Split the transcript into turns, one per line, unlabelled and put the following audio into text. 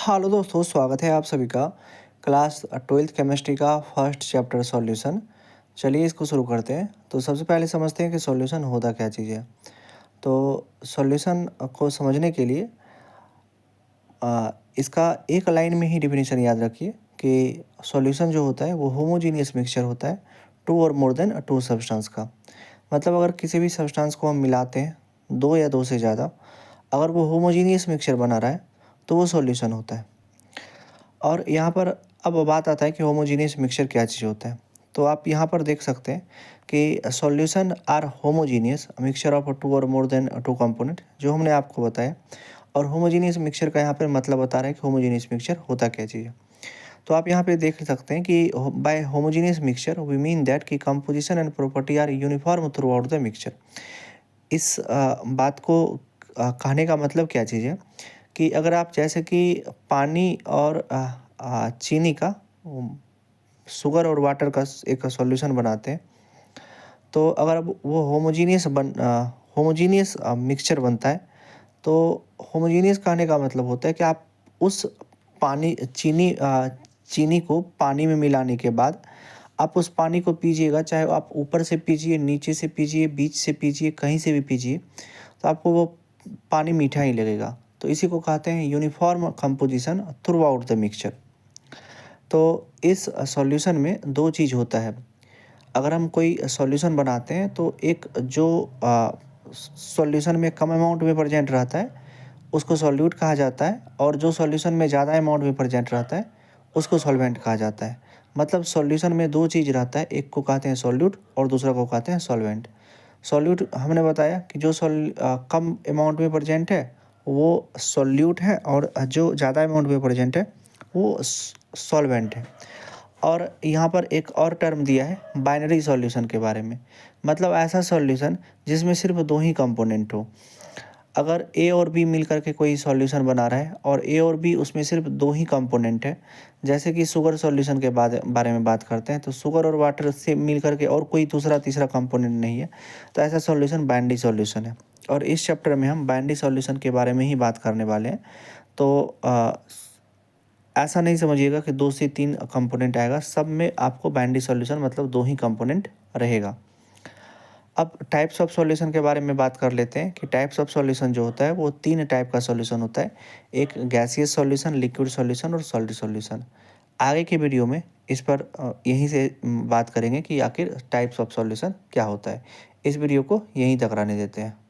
Hello दोस्तों, स्वागत है आप सभी का क्लास 12th केमिस्ट्री का फर्स्ट चैप्टर सॉल्यूशन। चलिए इसको शुरू करते हैं। तो सबसे पहले समझते हैं कि सॉल्यूशन होता क्या चीज़ है। तो सॉल्यूशन को समझने के लिए इसका एक लाइन में ही डिफिनीशन याद रखिए कि सॉल्यूशन जो होता है वो होमोजीनियस मिक्सचर होता है टू और मोर देन टू सब्सटेंस का। मतलब अगर किसी भी सब्सटेंस को हम मिलाते हैं, दो या दो से ज़्यादा, अगर वो होमोजीनियस मिक्सचर बना रहा है तो वो सॉल्यूशन होता है। और यहाँ पर अब बात आता है कि होमोजीनियस मिक्सचर क्या चीज़ होता है। तो आप यहाँ पर देख सकते हैं कि solution are homogeneous mixture of two और मोर देन टू कंपोनेंट, जो हमने आपको बताया। और होमोजीनियस मिक्सचर का यहाँ पर मतलब बता रहा है कि होमोजीनियस मिक्सचर होता क्या चीज़ है। तो आप यहाँ पे देख सकते हैं कि by homogeneous mixture we mean that कि composition and property are uniform throughout the mixture. इस बात को कहने का मतलब क्या चीज़ है कि अगर आप जैसे कि पानी और चीनी का, शुगर और वाटर का एक सॉल्यूशन बनाते हैं, तो अगर अब वो होमोजीनियस मिक्सचर बनता है, तो होमोजीनियस कहने का मतलब होता है कि आप उस चीनी को पानी में मिलाने के बाद आप उस पानी को पीजिएगा, चाहे आप ऊपर से पीजिए, नीचे से पीजिए, बीच से पीजिए, कहीं से भी पीजिए, तो आपको वो पानी मीठा ही लगेगा। तो इसी को कहते हैं uniform composition through out the mixture. तो इस सॉल्यूशन में दो चीज़ होता है। अगर हम कोई सॉल्यूशन बनाते हैं तो एक जो सॉल्यूशन में कम अमाउंट में प्रेजेंट रहता है उसको सॉल्यूट कहा जाता है, और जो सॉल्यूशन में ज़्यादा अमाउंट में प्रेजेंट रहता है उसको सॉल्वेंट कहा जाता है। मतलब सॉल्यूशन में दो चीज़ रहता है, एक को कहते हैं सॉल्यूट और दूसरा को कहते हैं सॉल्वेंट। सॉल्यूट हमने बताया कि जो कम अमाउंट में प्रेजेंट है वो सॉल्यूट है, और जो ज़्यादा अमाउंट में प्रेजेंट है वो सॉल्वेंट है। और यहाँ पर एक और टर्म दिया है बाइनरी सॉल्यूशन के बारे में। मतलब ऐसा सॉल्यूशन जिसमें सिर्फ दो ही कंपोनेंट हो। अगर ए और बी मिलकर के कोई सॉल्यूशन बना रहा है और ए और बी उसमें सिर्फ दो ही कंपोनेंट है, जैसे कि शुगर सॉल्यूशन के बारे में बात करते हैं, तो शुगर और वाटर से मिलकर के और कोई दूसरा तीसरा कंपोनेंट नहीं है, तो ऐसा सॉल्यूशन बाइनरी सॉल्यूशन है। और इस चैप्टर में हम बाइनरी सॉल्यूशन के बारे में ही बात करने वाले हैं। तो ऐसा नहीं समझिएगा कि दो से तीन कंपोनेंट आएगा, सब में आपको बाइनरी सॉल्यूशन मतलब दो ही कंपोनेंट रहेगा। अब टाइप्स ऑफ सॉल्यूशन के बारे में बात कर लेते हैं कि टाइप्स ऑफ सॉल्यूशन जो होता है वो तीन टाइप का सॉल्यूशन होता है। एक गैसियस सॉल्यूशन, लिक्विड सॉल्यूशन और सॉलिड सॉल्यूशन। आगे की वीडियो में इस पर यहीं से बात करेंगे कि आखिर टाइप्स ऑफ सॉल्यूशन क्या होता है। इस वीडियो को यहीं तक रहने देते हैं।